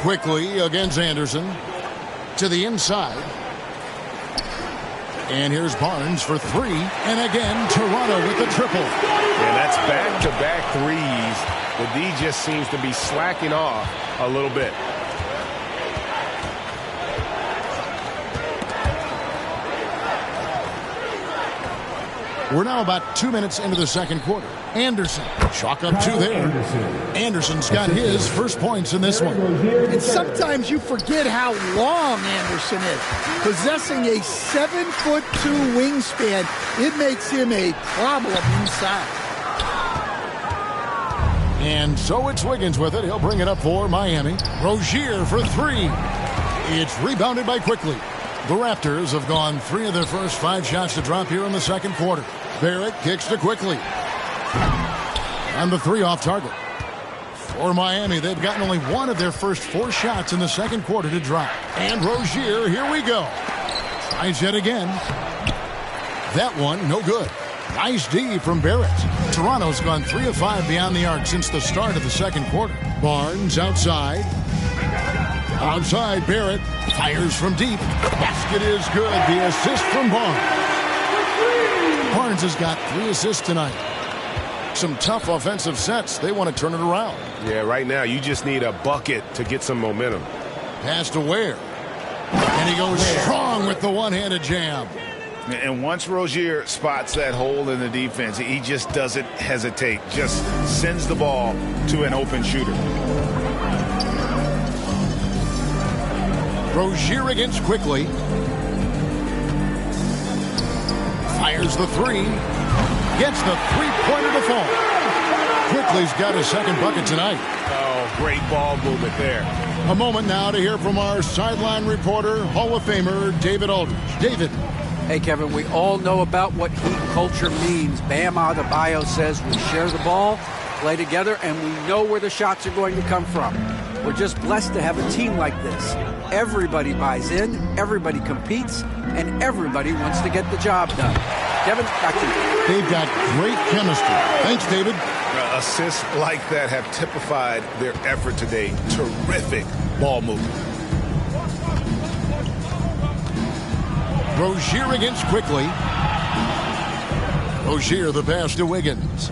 Quickly against Anderson. To the inside. And here's Barnes for three. And again, Toronto with the triple. Yeah, that's back-to-back threes. The D just seems to be slacking off a little bit. We're now about 2 minutes into the second quarter. Anderson, chalk up two there. Anderson's got his first points in this one. And sometimes you forget how long Anderson is. Possessing a 7'2" wingspan, it makes him a problem inside. And so it's Wiggins with it. He'll bring it up for Miami. Rozier for three. It's rebounded by Quickly. The Raptors have gone 3 of their first 5 shots to drop here in the second quarter. Barrett kicks to Quickly. And the 3 off target. For Miami, they've gotten only 1 of their first 4 shots in the second quarter to drop. And Rozier, here we go. Tries yet again. That one, no good. Nice D from Barrett. Toronto's gone 3 of 5 beyond the arc since the start of the second quarter. Barnes outside. Outside, Barrett fires from deep. Basket is good. The assist from Barnes. Barnes has got 3 assists tonight. Some tough offensive sets. They want to turn it around. Yeah, right now you just need a bucket to get some momentum. Pass to Ware. And he goes strong with the one-handed jam. And once Rozier spots that hole in the defense, he just doesn't hesitate. Just sends the ball to an open shooter. Rozier against Quickly. Fires the 3. Gets the three-pointer to fall. Quickly's got his second bucket tonight. Oh, great ball movement there. A moment now to hear from our sideline reporter, Hall of Famer David Aldridge. David. Hey, Kevin, we all know about what Heat culture means. Bam Adebayo says we share the ball, play together, and we know where the shots are going to come from. We're just blessed to have a team like this. Everybody buys in, everybody competes, and everybody wants to get the job done. Kevin, back to you. They've got great chemistry. Thanks, David. Assists like that have typified their effort today. Terrific ball movement. Rozier against Quickly. Rozier the pass to Wiggins.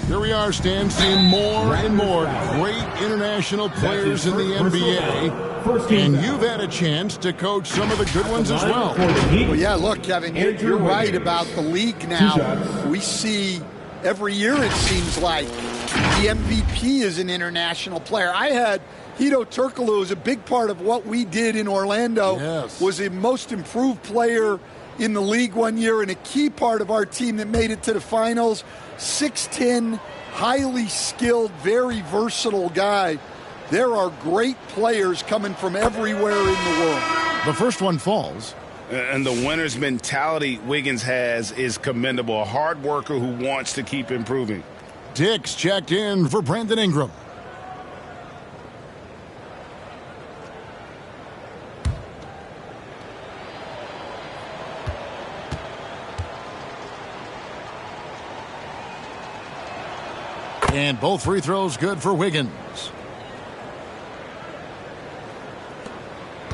Here we are, Stan, seeing more and more great international players in the NBA. And you've had a chance to coach some of the good ones as well. Well, yeah, look, Kevin, you're right about the league now. We see every year, it seems like, the MVP is an international player. I had Hito Turkoglu, was a big part of what we did in Orlando. Yes. Was the most improved player in the league one year and a key part of our team that made it to the finals. 6'10", highly skilled, very versatile guy. There are great players coming from everywhere in the world. The first one falls. And the winner's mentality Wiggins has is commendable. A hard worker who wants to keep improving. Dix checked in for Brandon Ingram. And both free throws good for Wiggins.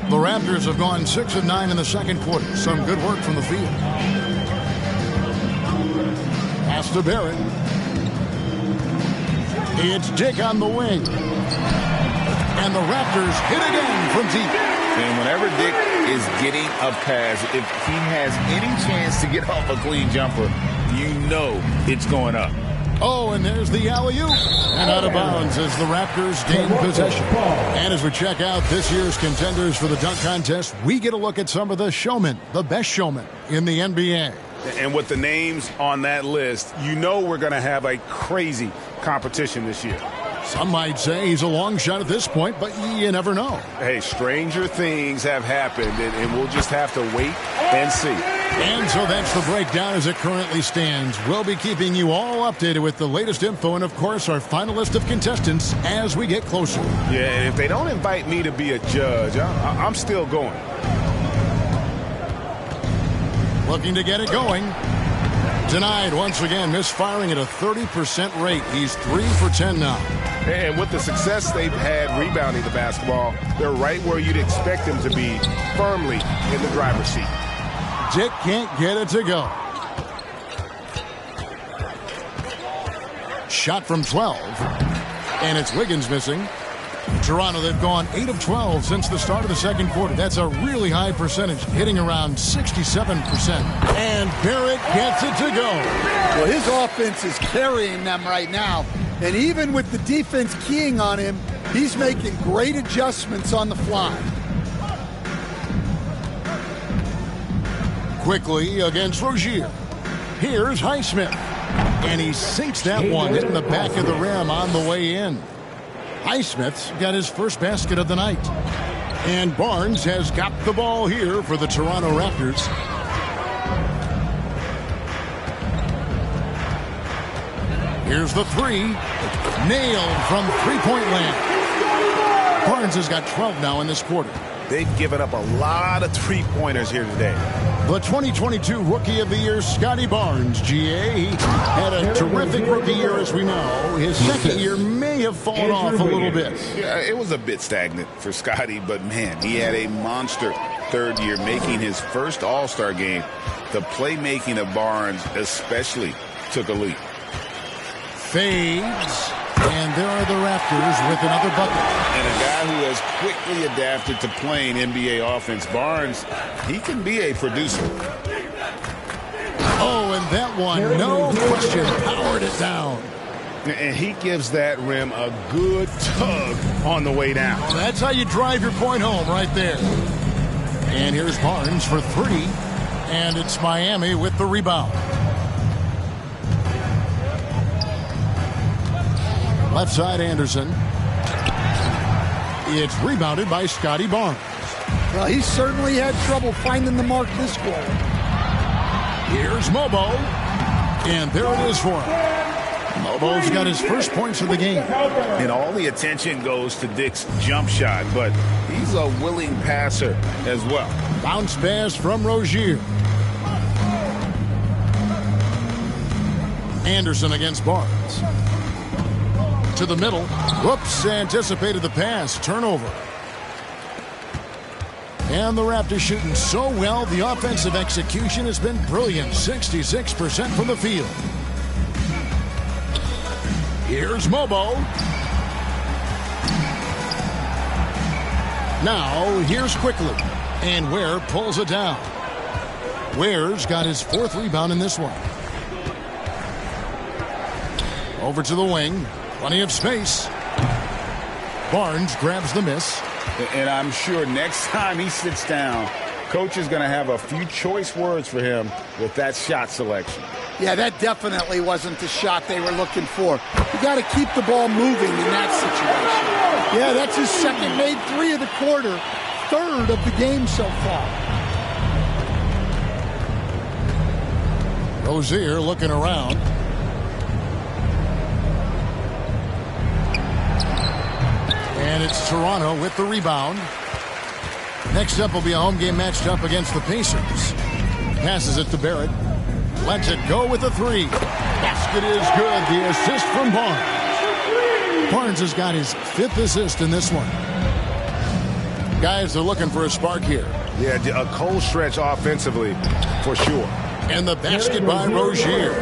The Raptors have gone 6 of 9 in the second quarter. Some good work from the field. Pass to Barrett. It's Dick on the wing. And the Raptors hit again from deep. And whenever Dick is getting a pass, if he has any chance to get off a clean jumper, you know it's going up. Oh, and there's the alley-oop. And out of bounds as the Raptors gain possession. And as we check out this year's contenders for the dunk contest, we get a look at some of the showmen, the best showmen in the NBA. And with the names on that list, you know we're going to have a crazy competition this year. Some might say he's a long shot at this point, but you never know. Hey, stranger things have happened, and we'll just have to wait and see. And so that's the breakdown as it currently stands. We'll be keeping you all updated with the latest info and, of course, our final list of contestants as we get closer. Yeah, and if they don't invite me to be a judge, I'm still going. Looking to get it going. Tonight, once again, misfiring at a 30% rate. He's 3 for 10 now. And with the success they've had rebounding the basketball, they're right where you'd expect them to be, firmly in the driver's seat. Dick can't get it to go. Shot from 12. And it's Wiggins missing. Toronto, they've gone 8 of 12 since the start of the second quarter. That's a really high percentage, hitting around 67%. And Barrett gets it to go. Well, his offense is carrying them right now. And even with the defense keying on him, he's making great adjustments on the fly. Quickly against Rozier. Here's Highsmith. And he sinks that one, hitting the back of the rim on the way in. Highsmith's got his first basket of the night. And Barnes has got the ball here for the Toronto Raptors. Here's the three. Nailed from three-point land. Barnes has got 12 now in this quarter. They've given up a lot of three-pointers here today. The 2022 Rookie of the Year, Scotty Barnes, GA. He had a terrific rookie year, as we know. His second year may have fallen off a little bit. Yeah, it was a bit stagnant for Scotty, but, man, he had a monster third year, making his first All-Star game. The playmaking of Barnes especially took a leap. Fades. And there are the Raptors with another bucket. And a guy who has quickly adapted to playing NBA offense, Barnes, he can be a producer. Oh, and that one, no question, powered it down. And he gives that rim a good tug on the way down. Well, that's how you drive your point home right there. And here's Barnes for three. And it's Miami with the rebound. Left side, Anderson. It's rebounded by Scotty Barnes. Well, he certainly had trouble finding the mark this quarter. Here's Mobo. And there it is for him. Mobo's got his first points of the game. And all the attention goes to Dick's jump shot, but he's a willing passer as well. Bounce pass from Rozier. Anderson against Barnes. To the middle. Whoops, anticipated the pass. Turnover. And the Raptors shooting so well, the offensive execution has been brilliant. 66% from the field. Here's Mobo. Now, here's Quickly. And Ware pulls it down. Ware's got his fourth rebound in this one. Over to the wing. Plenty of space. Barnes grabs the miss. And I'm sure next time he sits down, coach is going to have a few choice words for him with that shot selection. Yeah, that definitely wasn't the shot they were looking for. You got to keep the ball moving in that situation. Yeah, that's his second made three of the quarter, third of the game so far. Rozier looking around. And it's Toronto with the rebound. Next up will be a home game matched up against the Pacers. Passes it to Barrett. Lets it go with a three. Basket is good. The assist from Barnes. Barnes has got his fifth assist in this one. Guys are looking for a spark here. Yeah, a cold stretch offensively for sure. And the basket by Rozier.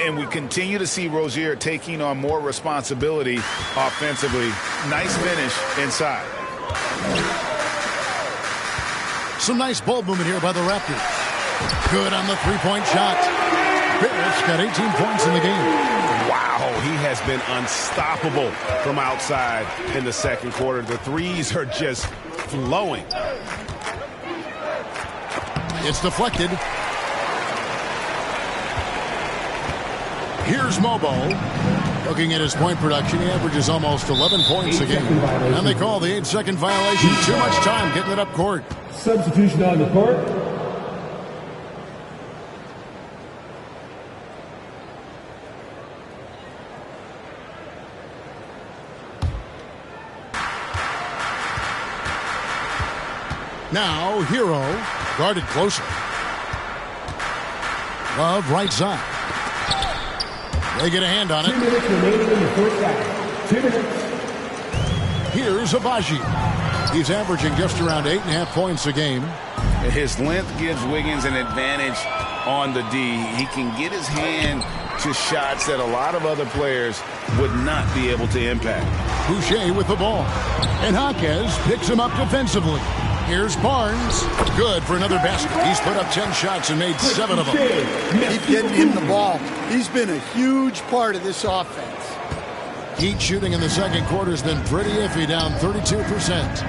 And we continue to see Rozier taking on more responsibility offensively. Nice finish inside. Some nice ball movement here by the Raptors. Good on the three-point shot. Barrett's got 18 points in the game. Wow, he has been unstoppable from outside in the second quarter. The threes are just flowing. It's deflected. Here's Mobo. Looking at his point production, he averages almost 11 points a game. And they call the 8-second violation. Too much time getting it up court. Substitution on the court. Now, Hero guarded closer. Love right side. They get a hand on it. 2 minutes remaining in the first half. 2 minutes. Here's Abaji. He's averaging just around 8.5 points a game. His length gives Wiggins an advantage on the D. He can get his hand to shots that a lot of other players would not be able to impact. Boucher with the ball. And Jaquez picks him up defensively. Here's Barnes. Good for another basket. He's put up 10 shots and made 7 of them. Keep getting him the ball. He's been a huge part of this offense. Heat shooting in the second quarter has been pretty iffy, down 32%.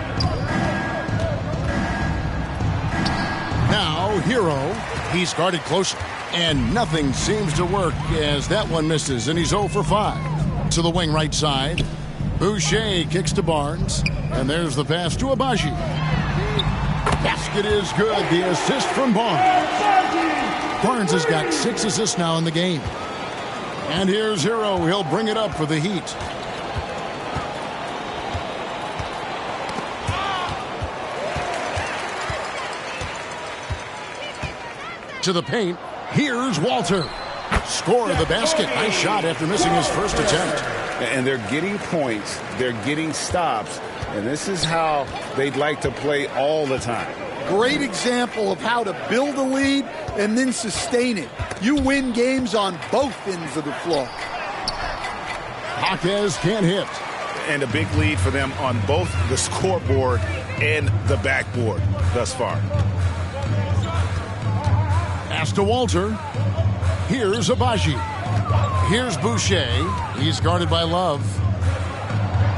Now, Hero. He's guarded closer. And nothing seems to work as that one misses, and he's 0 for 5. To the wing right side. Boucher kicks to Barnes. And there's the pass to Abaji. Basket is good. The assist from Barnes. Barnes has got 6 assists now in the game. And here's Hero. He'll bring it up for the Heat. To the paint. Here's Walter. Score the basket. Nice shot after missing his first attempt. And they're getting points. They're getting stops. And this is how they'd like to play all the time. Great example of how to build a lead and then sustain it. You win games on both ends of the floor. Jaquez can't hit. And a big lead for them on both the scoreboard and the backboard thus far. Pass to Walter. Here's Abaji. Here's Boucher. He's guarded by Love.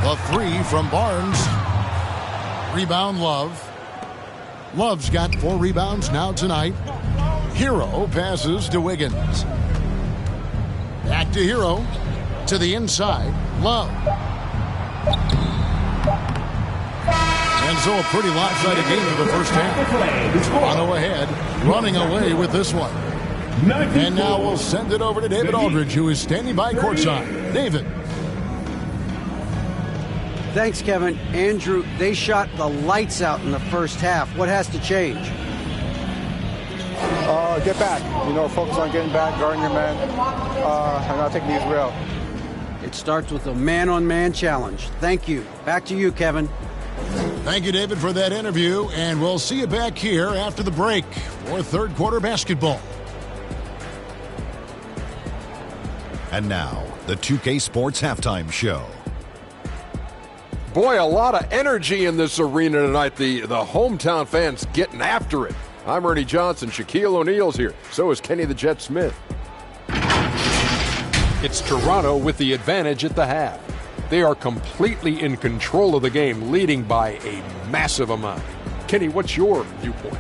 The 3 from Barnes. Rebound Love. Love's got 4 rebounds now tonight. Hero passes to Wiggins. Back to Hero. To the inside. Love. And so a pretty lopsided game for the first half. Toronto ahead, running away with this one. And now we'll send it over to David Aldridge, who is standing by courtside. David. Thanks, Kevin. Andrew, they shot the lights out in the first half. What has to change? Get back. Focus on getting back, guarding your man, and not taking these real. It starts with a man-on-man challenge. Thank you. Back to you, Kevin. Thank you, David, for that interview, and we'll see you back here after the break for third quarter basketball. And now, the 2K Sports Halftime Show. Boy, a lot of energy in this arena tonight. The hometown fans getting after it. I'm Ernie Johnson. Shaquille O'Neal's here. So is Kenny the Jet Smith. It's Toronto with the advantage at the half. They are completely in control of the game, leading by a massive amount. Kenny, what's your viewpoint?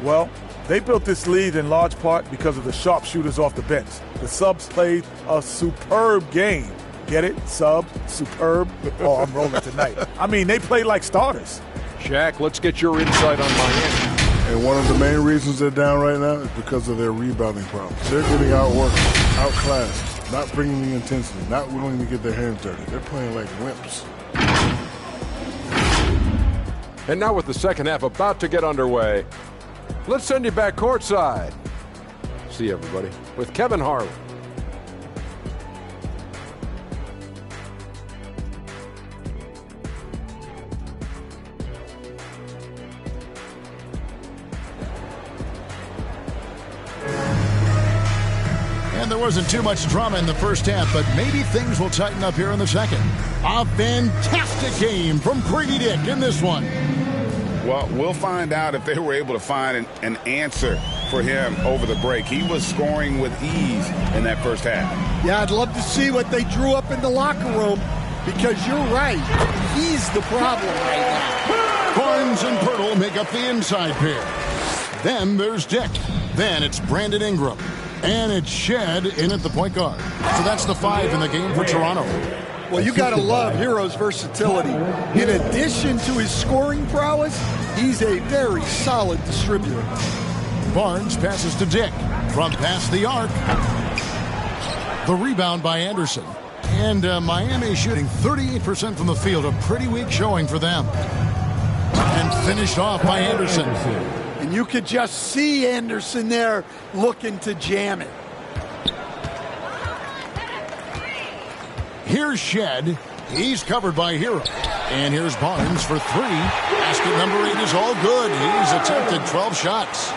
Well, they built this lead in large part because of the sharpshooters off the bench. The subs played a superb game. Get it? Sub, superb. Oh, I'm rolling tonight. I mean, they played like starters. Shaq, let's get your insight on Miami. And one of the main reasons they're down right now is because of their rebounding problems. They're getting outworked, outclassed, not bringing the intensity, not willing to get their hands dirty. They're playing like wimps. And now with the second half about to get underway, let's send you back courtside. See everybody with Kevin Harlan. And there wasn't too much drama in the first half, but maybe things will tighten up here in the second. A fantastic game from Grady Dick in this one. Well, we'll find out if they were able to find an answer for him over the break. He was scoring with ease in that first half. Yeah, I'd love to see what they drew up in the locker room, because you're right. He's the problem right now. Barnes and Pirtle make up the inside pair. Then there's Dick. Then it's Brandon Ingram. And it's Shed in at the point guard. So that's the 5 in the game for Toronto. Well, you got to love Hero's versatility. In addition to his scoring prowess, he's a very solid distributor. Barnes passes to Dick from past the arc. The rebound by Anderson. And Miami shooting 38% from the field. A pretty weak showing for them. And finished off by Anderson. And you could just see Anderson there looking to jam it. Here's Shed. He's covered by Hero. And here's Barnes for 3. Basket number 8 is all good. He's attempted 12 shots.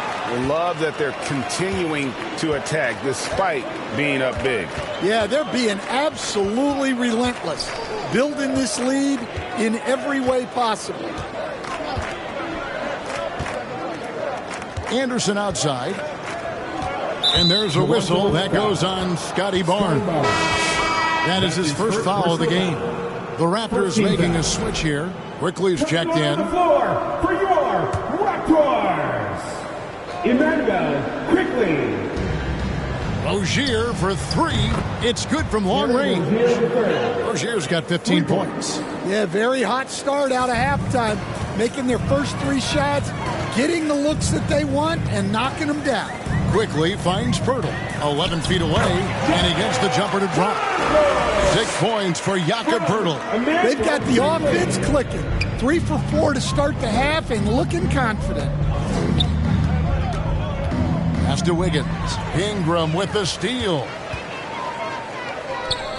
Love that they're continuing to attack despite being up big. Yeah, they're being absolutely relentless, building this lead in every way possible. Anderson outside. And there's a whistle that goes on Scotty Barnes. That is his first foul of the game. The Raptors making a switch here. Quickly is checked in. On the floor for your Raptors, Emmanuel Quickly. Rozier for 3. It's good from long range. Rozier's got 15 points. Yeah, very hot start out of halftime. Making their first 3 shots, getting the looks that they want, and knocking them down. Quickly finds Pirtle, 11 feet away, and he gets the jumper to drop. 6 points for Jakob Pirtle. They've got the offense clicking. 3 for 4 to start the half and looking confident. Pass to Wiggins. Ingram with the steal.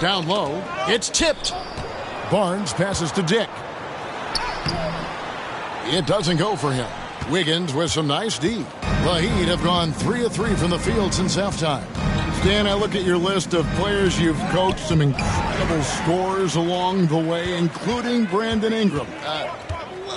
Down low. It's tipped. Barnes passes to Dick. It doesn't go for him. Wiggins with some nice D. The Heat have gone 3 of 3 from the field since halftime. Stan, I look at your list of players you've coached, some incredible scores along the way, including Brandon Ingram.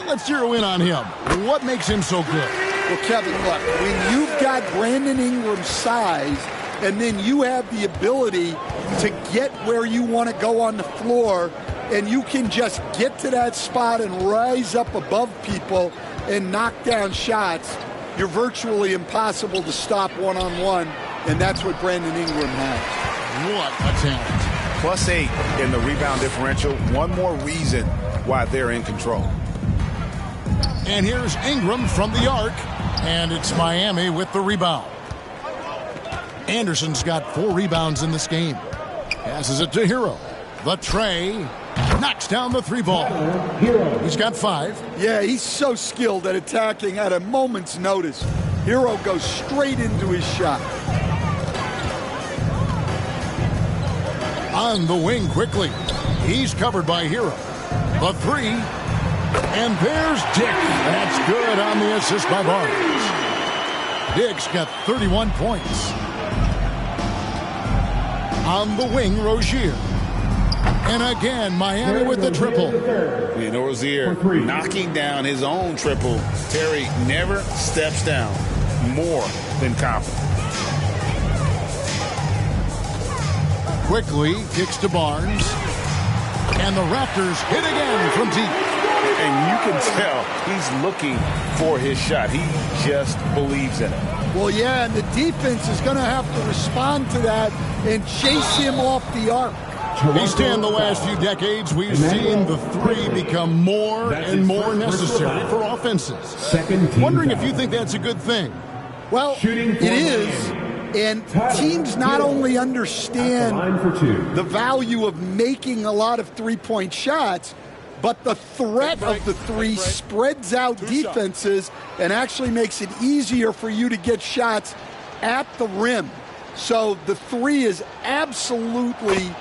Let's zero in on him. What makes him so good? Well, Kevin, look, when you've got Brandon Ingram's size and then you have the ability to get where you want to go on the floor and you can just get to that spot and rise up above people and knock down shots, you're virtually impossible to stop one-on-one, and that's what Brandon Ingram has. What a talent. +8 in the rebound differential. One more reason why they're in control. And here's Ingram from the arc, and it's Miami with the rebound. Anderson's got 4 rebounds in this game. Passes it to Hero. The tray. Knocks down the 3 ball. He's got 5. Yeah, he's so skilled at attacking at a moment's notice. Hero goes straight into his shot. On the wing quickly. He's covered by Hero. The 3. And there's Dick. That's good on the assist by Barnes. Dick's got 31 points. On the wing, Rozier. And again, Miami with the triple. And Rozier knocking down his own triple. Terry never steps down. More than confident. Quickly kicks to Barnes. And the Raptors hit again from deep. And you can tell he's looking for his shot. He just believes in it. Well, yeah, and the defense is going to have to respond to that and chase him off the arc. In the last few decades, we've seen the 3 become more and more necessary for offenses. Wondering if you think that's a good thing. Well, it is. And teams not only understand the value of making a lot of three-point shots, but the threat of the 3 spreads out defenses and actually makes it easier for you to get shots at the rim. So the 3 is absolutely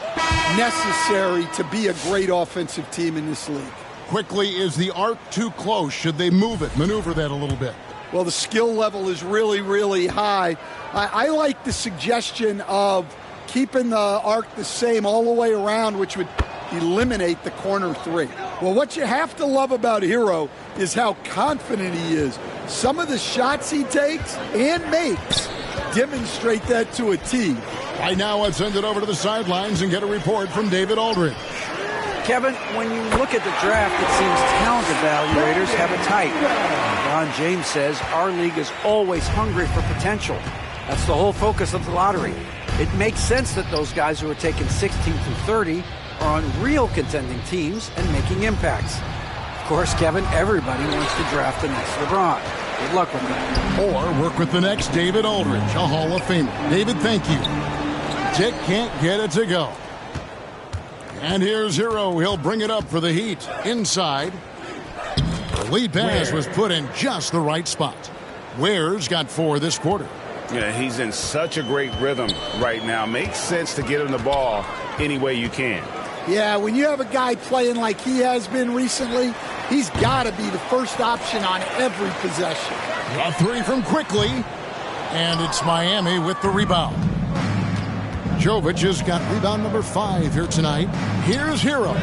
necessary to be a great offensive team in this league. Quickly, is the arc too close? Should they move it, maneuver that a little bit? Well, the skill level is really, really high. I like the suggestion of keeping the arc the same all the way around, which would eliminate the corner 3. Well, what you have to love about Hero is how confident he is. Some of the shots he takes and makes demonstrate that to a T. Right now, let's send it over to the sidelines and get a report from David Aldridge. Kevin, when you look at the draft, it seems talent evaluators have it tight. Ron James says our league is always hungry for potential. That's the whole focus of the lottery. It makes sense that those guys who are taken 16 through 30 are on real contending teams and making impacts. Of course, Kevin, everybody wants to draft the next LeBron. Good luck with that. Or work with the next David Aldridge, a Hall of Famer. David, thank you. Dick can't get it to go. And here's Hero. He'll bring it up for the Heat. Inside. The lead pass was put in just the right spot. Ware's got 4 this quarter. Yeah, he's in such a great rhythm right now. Makes sense to get him the ball any way you can. Yeah, when you have a guy playing like he has been recently, he's got to be the first option on every possession. A three from Quickly, and it's Miami with the rebound. Jovic has got rebound number 5 here tonight. Here's Hero.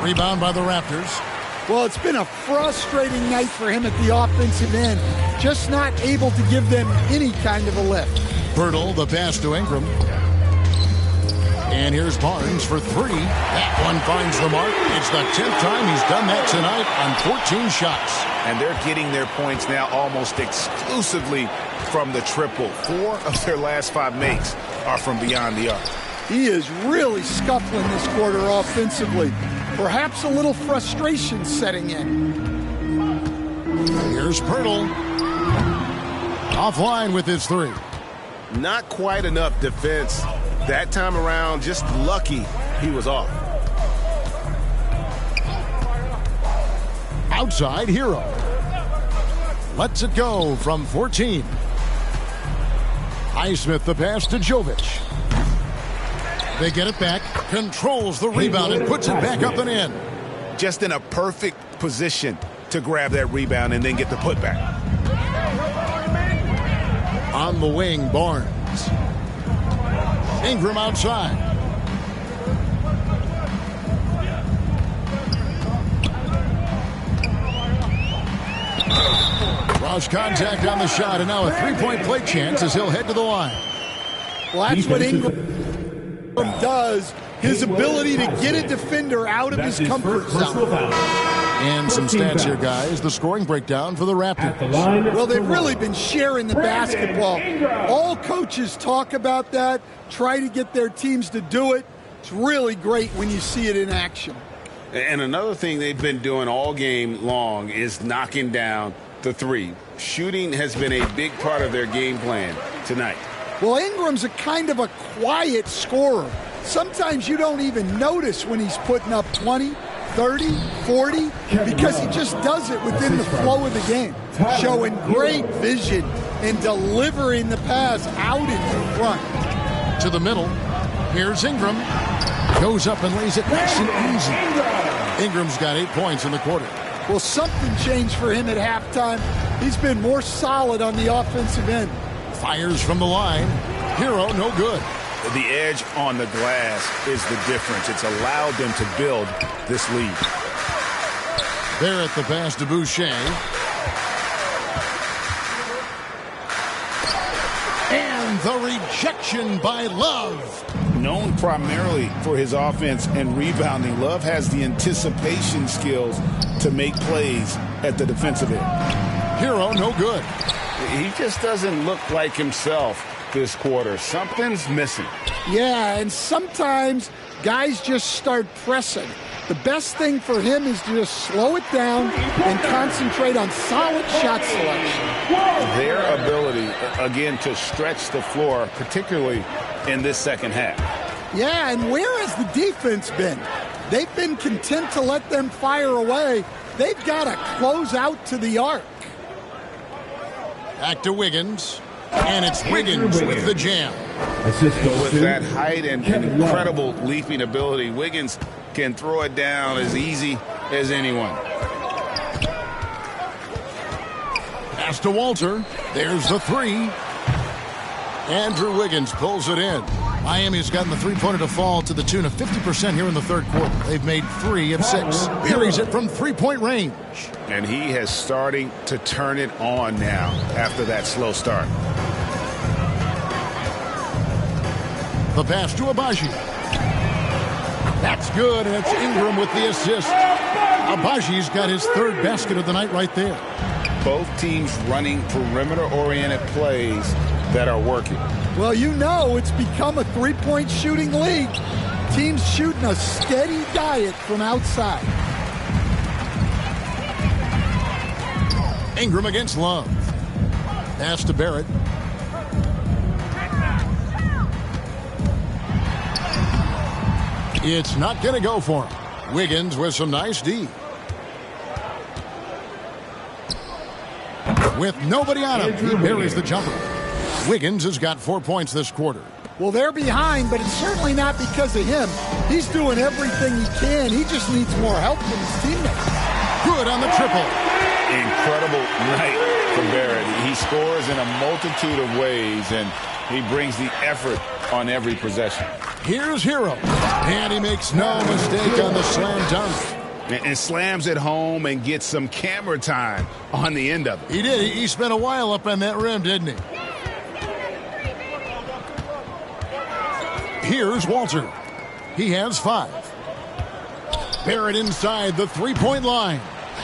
Rebound by the Raptors. Well, it's been a frustrating night for him at the offensive end. Just not able to give them any kind of a lift. Birtle, the pass to Ingram. And here's Barnes for 3. That one finds the mark. It's the 10th time he's done that tonight on 14 shots. And they're getting their points now almost exclusively from the triple. 4 of their last 5 makes are from beyond the arc. He is really scuffling this quarter offensively. Perhaps a little frustration setting in. Here's Pirtle. Offline with his 3. Not quite enough defense. That time around, just lucky he was off. Outside Hero. Lets it go from 14. Highsmith the pass to Jovic. They get it back, controls the rebound and puts it back up and in. Just in a perfect position to grab that rebound and then get the putback. On the wing, Barnes. Ingram outside. Cross contact on the shot, and now a three-point play chance as he'll head to the line. Well, that's what Ingram does. His ability to get a defender out of his comfort zone. And some stats here, guys. The scoring breakdown for the Raptors. Well, they've really been sharing the basketball. All coaches talk about that, try to get their teams to do it. It's really great when you see it in action. And another thing they've been doing all game long is knocking down the 3. Shooting has been a big part of their game plan tonight. Well, Ingram's a kind of a quiet scorer. Sometimes you don't even notice when he's putting up 20, 30, 40, because he just does it within the flow of the game, showing great vision and delivering the pass out in front. To the middle. Here's Ingram. Goes up and lays it nice and easy. Ingram's got 8 points in the quarter. Well, something changed for him at halftime. He's been more solid on the offensive end. Fires from the line. Hero, no good. The edge on the glass is the difference. It's allowed them to build this lead. There at the pass to Boucher. And the rejection by Love. Known primarily for his offense and rebounding, Love has the anticipation skills to make plays at the defensive end. Hero, no good. He just doesn't look like himself this quarter. Something's missing. Yeah, and sometimes guys just start pressing. The best thing for him is to just slow it down and concentrate on solid shot selection. Their ability, again, to stretch the floor, particularly in this second half. Yeah, and where has the defense been? They've been content to let them fire away. They've got to close out to the arc. Back to Wiggins. And it's Wiggins with the jam. With that height and incredible leaping ability, Wiggins can throw it down as easy as anyone. Pass to Walter. There's the 3. Andrew Wiggins pulls it in. Miami's gotten the three-pointer to fall to the tune of 50% here in the third quarter. They've made 3 of 6. Buries it from three-point range. And he has starting to turn it on now after that slow start. The pass to Abaji. That's good, and it's Ingram with the assist. Abaji's got his 3rd basket of the night right there. Both teams running perimeter-oriented plays that are working. Well, you know it's become a three-point shooting league. Teams shooting a steady diet from outside. Ingram against Love. Pass to Barrett. It's not going to go for him. Wiggins with some nice D. With nobody on him, he buries the jumper. Wiggins has got 4 points this quarter. Well, they're behind, but it's certainly not because of him. He's doing everything he can. He just needs more help from his teammates. Good on the triple. Incredible night for Barrett. He scores in a multitude of ways, and he brings the effort on every possession. Here's Hero, and he makes no mistake on the slam dunk. And slams it home and gets some camera time on the end of it. He did. He spent a while up on that rim, didn't he? Here's Walter. He has 5. Barrett inside the three-point line.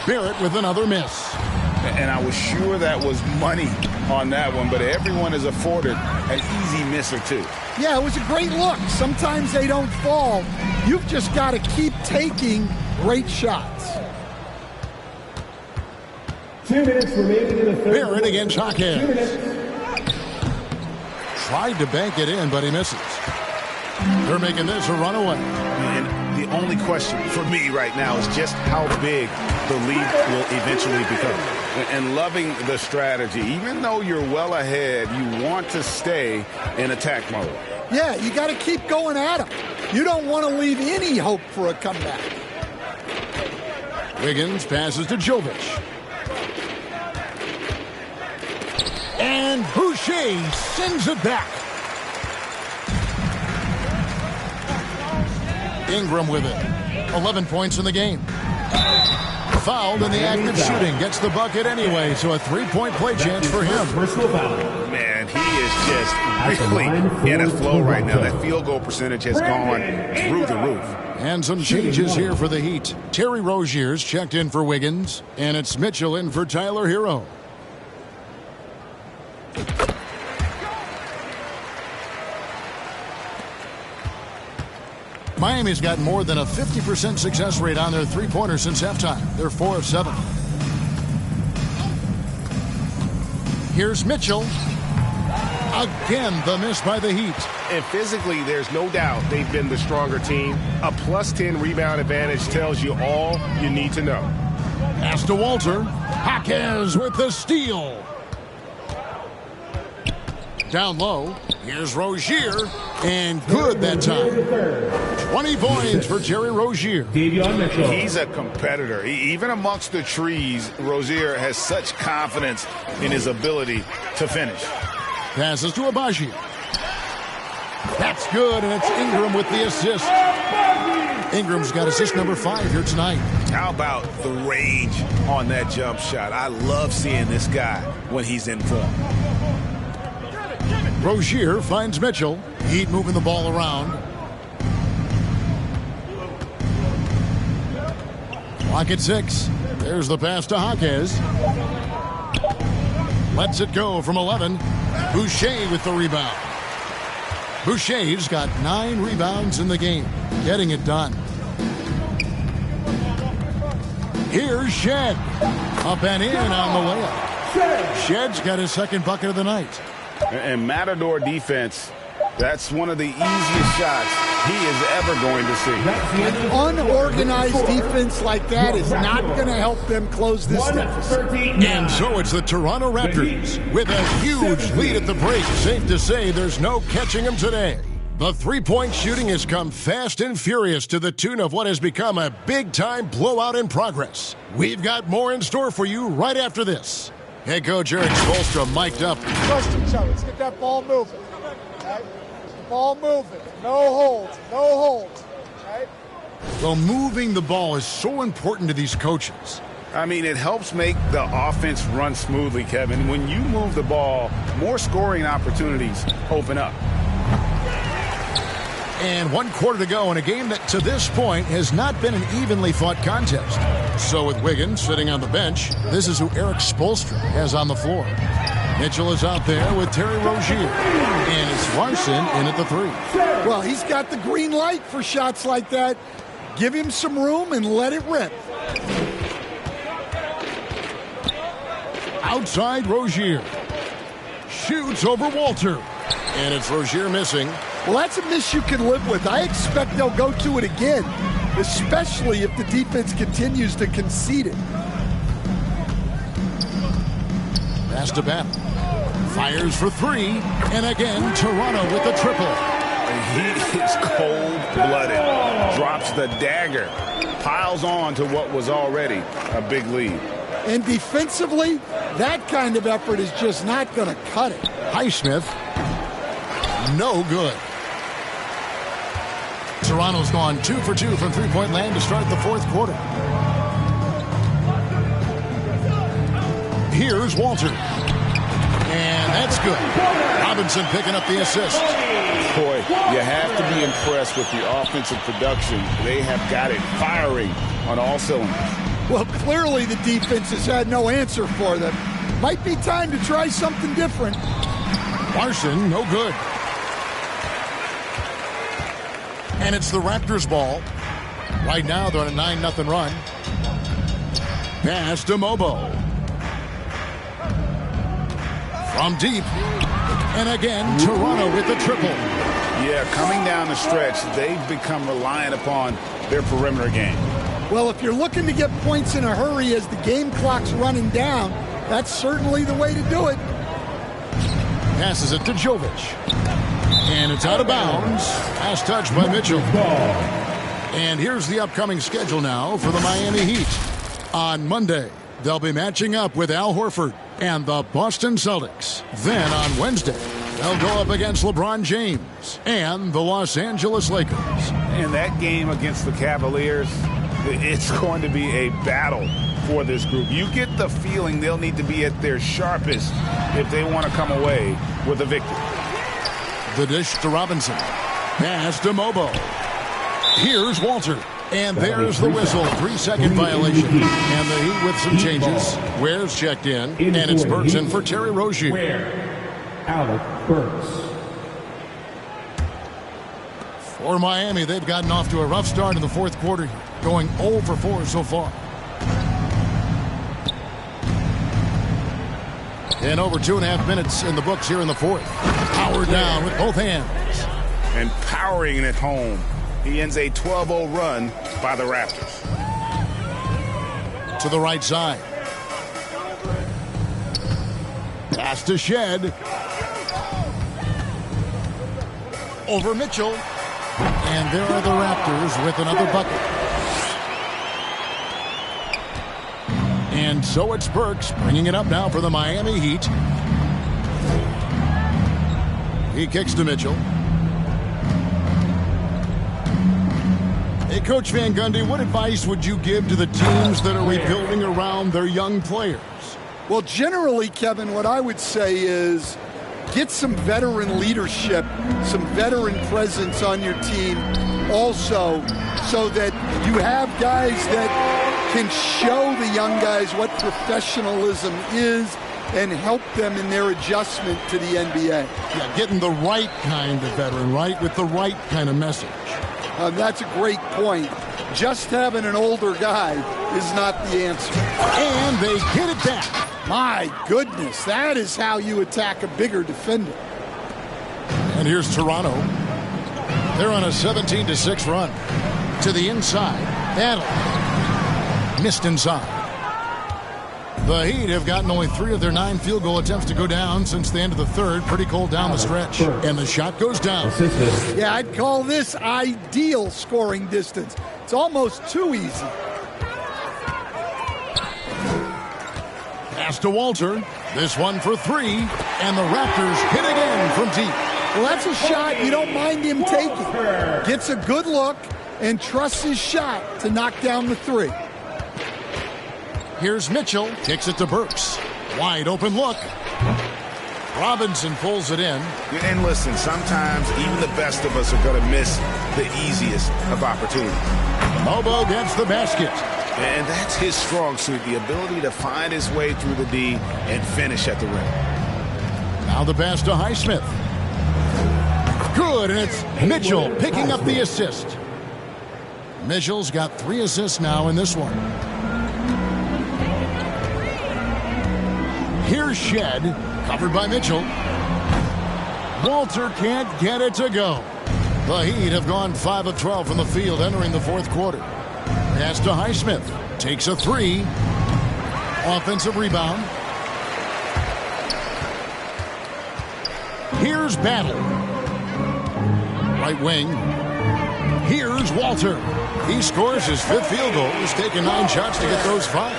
Barrett with another miss. And I was sure that was money on that one, but everyone is afforded an easy miss or two. Yeah, it was a great look. Sometimes they don't fall. You've just got to keep taking great shots. 2 minutes remaining in the third. Barrett against Hawkins. Tried to bank it in, but he misses. They're making this a runaway. And the only question for me right now is just how big the lead will eventually become. And loving the strategy. Even though you're well ahead, you want to stay in attack mode. Yeah, you got to keep going at him. You don't want to leave any hope for a comeback. Wiggins passes to Jovic. And Boucher sends it back. Ingram with it. 11 points in the game. Fouled in the act of shooting. Gets the bucket anyway, so a 3-point play chance for him. Man, he is just really in a flow right now. That field goal percentage has gone through the roof. And some changes here for the Heat. Terry Rozier's checked in for Wiggins, and it's Mitchell in for Tyler Hero. Miami's got more than a 50% success rate on their three-pointers since halftime. They're 4 of 7. Here's Mitchell. Again, the miss by the Heat. And physically, there's no doubt they've been the stronger team. A +10 rebound advantage tells you all you need to know. Pass to Walter. Hawkins with the steal. Down low. Here's Rozier. And good that time. 20 points for Terry Rozier. He's a competitor. Even amongst the trees, Rozier has such confidence in his ability to finish. Passes to Abaji. That's good, and it's Ingram with the assist. Ingram's got assist number 5 here tonight. How about the range on that jump shot? I love seeing this guy when he's in form. Rozier finds Mitchell. Heat moving the ball around. Clock at 6. There's the pass to Hawkins. Lets it go from 11. Boucher with the rebound. Boucher's got 9 rebounds in the game. Getting it done. Here's Shed. Up and in on the layup. Shed's got his second bucket of the night. And Matador defense, that's one of the easiest shots he is ever going to see. An unorganized defense like that is not going to help them close this deficit. And so it's the Toronto Raptors with a huge lead at the break. Safe to say there's no catching them today. The three-point shooting has come fast and furious to the tune of what has become a big-time blowout in progress. We've got more in store for you right after this. Head coach Eric Spoelstra mic'd up. Trust each other. Let's get that ball moving. Right? The ball moving. No holds. No holds. Right? Well, moving the ball is so important to these coaches. I mean, it helps make the offense run smoothly, Kevin. When you move the ball, more scoring opportunities open up. And 1 quarter to go in a game that to this point has not been an evenly fought contest. So with Wiggins sitting on the bench, this is who Eric Spoelstra has on the floor. Mitchell is out there with Terry Rozier. And it's Larson in at the 3. Well, he's got the green light for shots like that. Give him some room and let it rip. Outside Rozier. Shoots over Walter. And it's Rozier missing. Well, that's a miss you can live with. I expect they'll go to it again, especially if the defense continues to concede it. Pass to Bennett. Fires for three. And again, Toronto with the triple. He is cold-blooded. Drops the dagger. Piles on to what was already a big lead. And defensively, that kind of effort is just not going to cut it. Highsmith. No good. Toronto's gone 2 for 2 from three-point land to start the fourth quarter. Here's Walter. And that's good. Robinson picking up the assist. Boy, you have to be impressed with the offensive production. They have got it firing on all cylinders. Well, clearly the defense has had no answer for them. Might be time to try something different. Larson, no good. And it's the Raptors ball. Right now they're on a 9-0 run. Pass to Mobo. From deep. And again, Toronto with the triple. Yeah, coming down the stretch, they've become reliant upon their perimeter game. Well, if you're looking to get points in a hurry as the game clock's running down, that's certainly the way to do it. Passes it to Jovic. And it's out of bounds. Pass touched by Mitchell. And here's the upcoming schedule now for the Miami Heat. On Monday, they'll be matching up with Al Horford and the Boston Celtics. Then on Wednesday, they'll go up against LeBron James and the Los Angeles Lakers. And that game against the Cavaliers, it's going to be a battle for this group. You get the feeling they'll need to be at their sharpest if they want to come away with a victory. The dish to Robinson. Pass to Mobo. Here's Walter. And there's the whistle. 3-second violation. And the Heat with some changes. Ware's checked in. And it's Burks in for Terry Rozier. Alec Burks. For Miami, they've gotten off to a rough start in the fourth quarter, going 0 for 4 so far. And over 2.5 minutes in the books here in the fourth. Powered down with both hands. And powering it home. He ends a 12-0 run by the Raptors. To the right side. Pass to Shed. Over Mitchell. And there are the Raptors with another bucket. And so it's Burks bringing it up now for the Miami Heat. He kicks to Mitchell. Hey, Coach Van Gundy, what advice would you give to the teams that are rebuilding around their young players? Well, generally, Kevin, what I would say is get some veteran leadership, some veteran presence on your team also, so that you have guys that can show the young guys what professionalism is and help them in their adjustment to the NBA. Yeah, getting the right kind of veteran, right, with the right kind of message. That's a great point. Just having an older guy is not the answer. And they get it back. My goodness, that is how you attack a bigger defender. And here's Toronto. They're on a 17-6 run. To the inside. Battle. Missed inside. The Heat have gotten only 3 of their 9 field goal attempts to go down since the end of the third. Pretty cold down the stretch. And the shot goes down. Yeah, I'd call this ideal scoring distance. It's almost too easy. Pass to Walter. This one for 3. And the Raptors hit again from deep. Well, that's a shot you don't mind him taking. Gets a good look and trusts his shot to knock down the 3. Here's Mitchell. Kicks it to Burks. Wide open look. Robinson pulls it in. And listen, sometimes even the best of us are going to miss the easiest of opportunities. Mobo gets the basket. And that's his strong suit, the ability to find his way through the D and finish at the rim. Now the pass to Highsmith. Good, and it's Mitchell picking up the assist. Mitchell's got 3 assists now in this one. Here's Shed, covered by Mitchell. Walter can't get it to go. The Heat have gone 5 of 12 from the field entering the fourth quarter. Pass to Highsmith. Takes a 3. Offensive rebound. Here's Battle. Right wing. Here's Walter. He scores his 5th field goal. He's taken 9 shots to get those 5.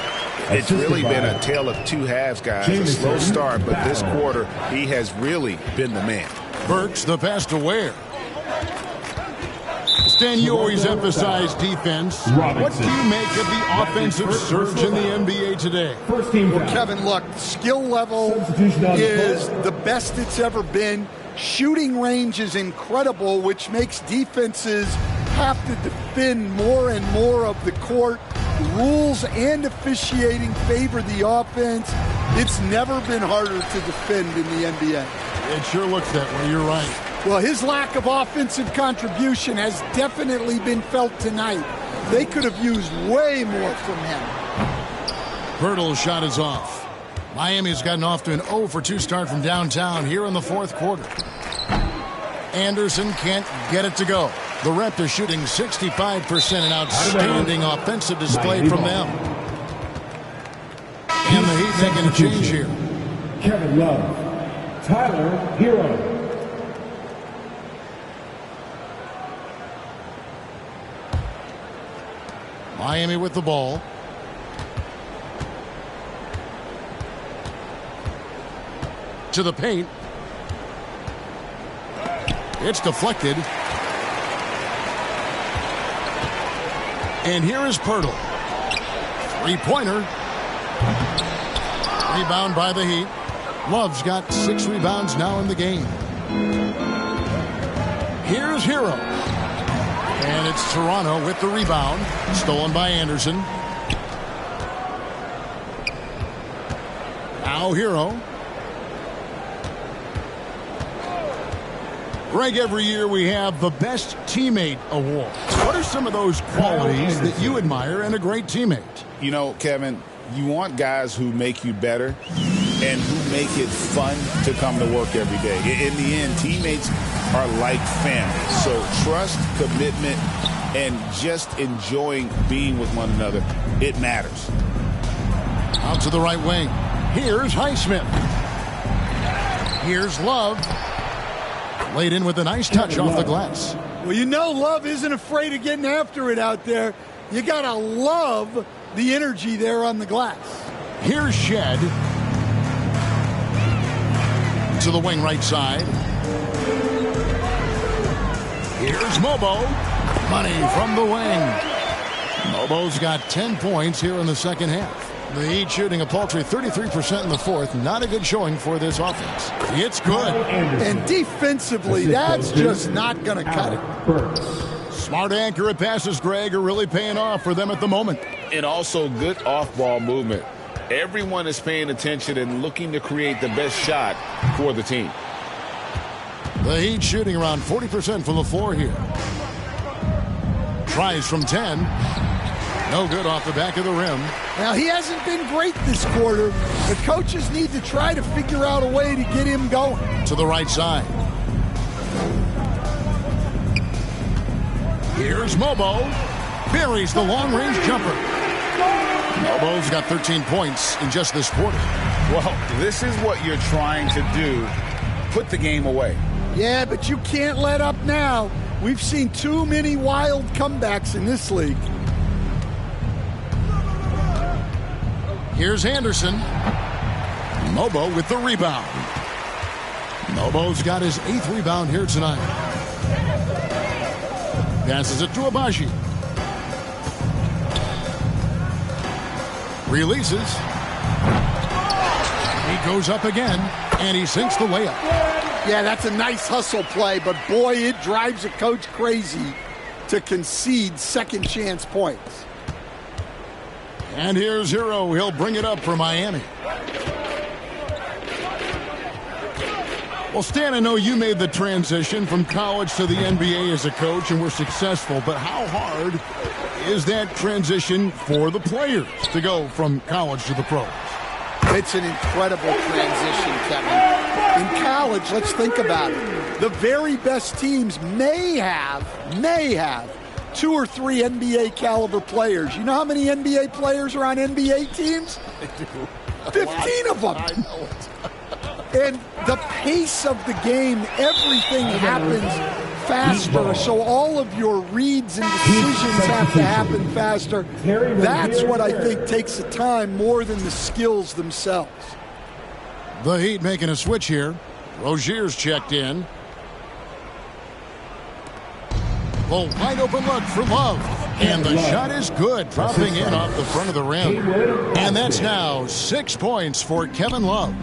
It's really been a tale of 2 halves, guys. A slow start, but this quarter, he has really been the man. Burks the pass to Ware. Stan, you always emphasize defense. What do you make of the offensive surge in the NBA today? Well, Kevin, look, skill level is the best it's ever been. Shooting range is incredible, which makes defenses have to defend more and more of the court. Rules and officiating favor the offense. It's never been harder to defend in the NBA. It sure looks that way. You're right. Well, his lack of offensive contribution has definitely been felt tonight. They could have used way more from him. Pirtle's shot is off. Miami's gotten off to an 0-for-2 start from downtown here in the 4th quarter. Anderson can't get it to go. The Raptors shooting 65%, an outstanding offensive display from them. And the Heat making a change here. Kevin Love, Tyler Hero. Miami with the ball. To the paint. It's deflected. And here is Pirtle. 3-pointer. Rebound by the Heat. Love's got 6 rebounds now in the game. Here's Hero. And it's Toronto with the rebound. Stolen by Anderson. Now Hero. Greg, every year we have the Best Teammate Award. What are some of those qualities that you admire in a great teammate? You know, Kevin, you want guys who make you better and who make it fun to come to work every day. In the end, teammates are like family. So trust, commitment, and just enjoying being with one another, it matters. Out to the right wing. Here's Highsmith. Here's Love. Laid in with a nice touch off the glass. Well, you know Love isn't afraid of getting after it out there. You got to love the energy there on the glass. Here's Shed. To the wing right side. Here's Mobo. Money from the wing. Mobo's got 10 points here in the second half. The Heat shooting a paltry 33% in the 4th. Not a good showing for this offense. It's good. And defensively, that's just not going to cut it. Smart, accurate passes, Greg, are really paying off for them at the moment. And also good off-ball movement. Everyone is paying attention and looking to create the best shot for the team. The Heat shooting around 40% from the floor here. Tries from 10. No good off the back of the rim. Now, he hasn't been great this quarter. The coaches need to try to figure out a way to get him going. To the right side. Here's Mobo. Buries the long-range jumper. Mobo's got 13 points in just this quarter. Well, this is what you're trying to do. Put the game away. Yeah, but you can't let up now. We've seen too many wild comebacks in this league. Here's Anderson. Mobo with the rebound. Mobo's got his 8th rebound here tonight. Passes it to Abaji. Releases. He goes up again, and he sinks the layup. Yeah, that's a nice hustle play, but boy, it drives a coach crazy to concede second chance points. And here's Hero. He'll bring it up for Miami. Well, Stan, I know you made the transition from college to the NBA as a coach and were successful, but how hard is that transition for the players to go from college to the pros? It's an incredible transition, Kevin. In college, let's think about it. The very best teams may have 2 or 3 NBA caliber players. You know how many NBA players are on NBA teams? 15 of them. And the pace of the game, everything happens faster, so all of your reads and decisions have to happen faster. That's what I think takes the time more than the skills themselves. The Heat making a switch here. Rozier's checked in. The wide open look for Love. And the shot is good, dropping in off the front of the rim. And that's now 6 points for Kevin Love.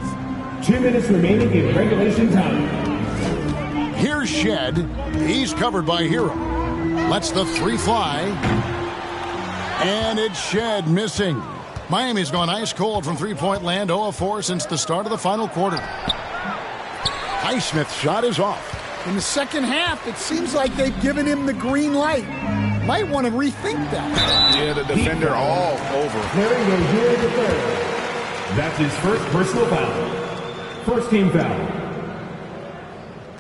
2 minutes remaining in regulation time. Here's Shed. He's covered by Hero. Lets the three fly. And it's Shed missing. Miami's gone ice cold from three-point land, 0 of 4 since the start of the final quarter. Highsmith's shot is off. In the second half, it seems like they've given him the green light. Might want to rethink that. Yeah, the defender all over. Terry Rozier the third. That's his first personal foul. First team foul.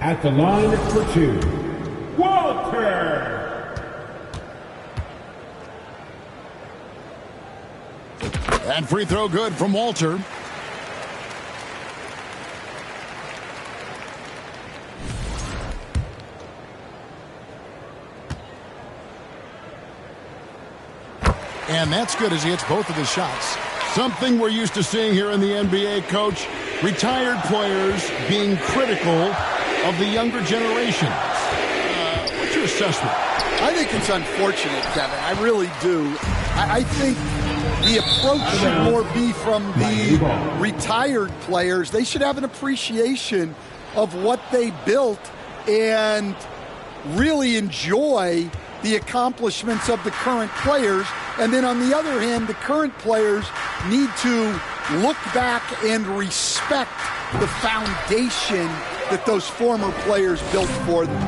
At the line for 2, Walter. And free throw good from Walter. And that's good as he hits both of his shots. Something we're used to seeing here in the NBA, Coach. Retired players being critical of the younger generations. What's your assessment? I think it's unfortunate, Kevin. I really do. I think the approach should more be from the retired players. They should have an appreciation of what they built and really enjoy the accomplishments of the current players. And then on the other hand, the current players need to look back and respect the foundation that those former players built for them.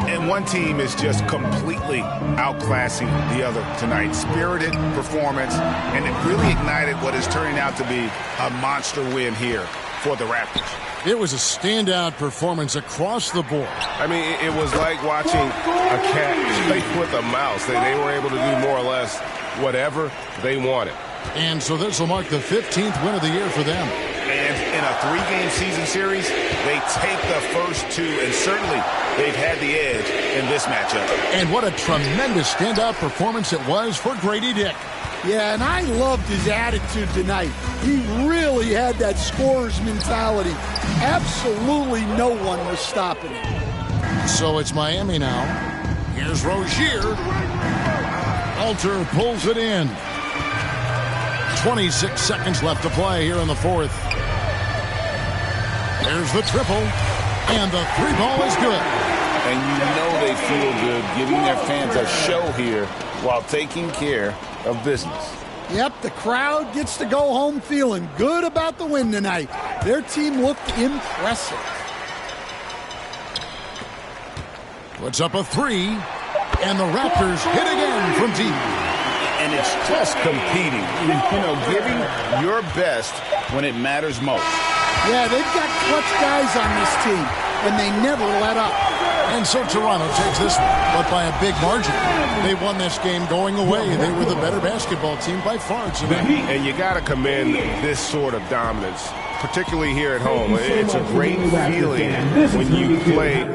And one team is just completely outclassing the other tonight. Spirited performance, and it really ignited what is turning out to be a monster win here for the Raptors. It was a standout performance across the board. I mean, it was like watching a cat play with a mouse. They were able to do more or less whatever they wanted. And so this will mark the 15th win of the year for them. And in a 3-game season series, they take the first 2, and certainly they've had the edge in this matchup. And what a tremendous standout performance it was for Grady Dick. Yeah, and I loved his attitude tonight. He really had that scorer's mentality. Absolutely no one was stopping him. So it's Miami now. Here's Rozier. Walter pulls it in. 26 seconds left to play here in the fourth. There's the triple. And the three ball is good. And you know they feel good giving their fans a show here while taking care of business. Yep, the crowd gets to go home feeling good about the win tonight. Their team looked impressive. Puts up a 3, and the Raptors hit again from deep. And it's just competing, giving your best when it matters most. Yeah, they've got clutch guys on this team, and they never let up. And so Toronto takes this one, but by a big margin. They won this game going away. They were the better basketball team by far tonight. And you got to commend this sort of dominance, particularly here at home. It's a great feeling when you play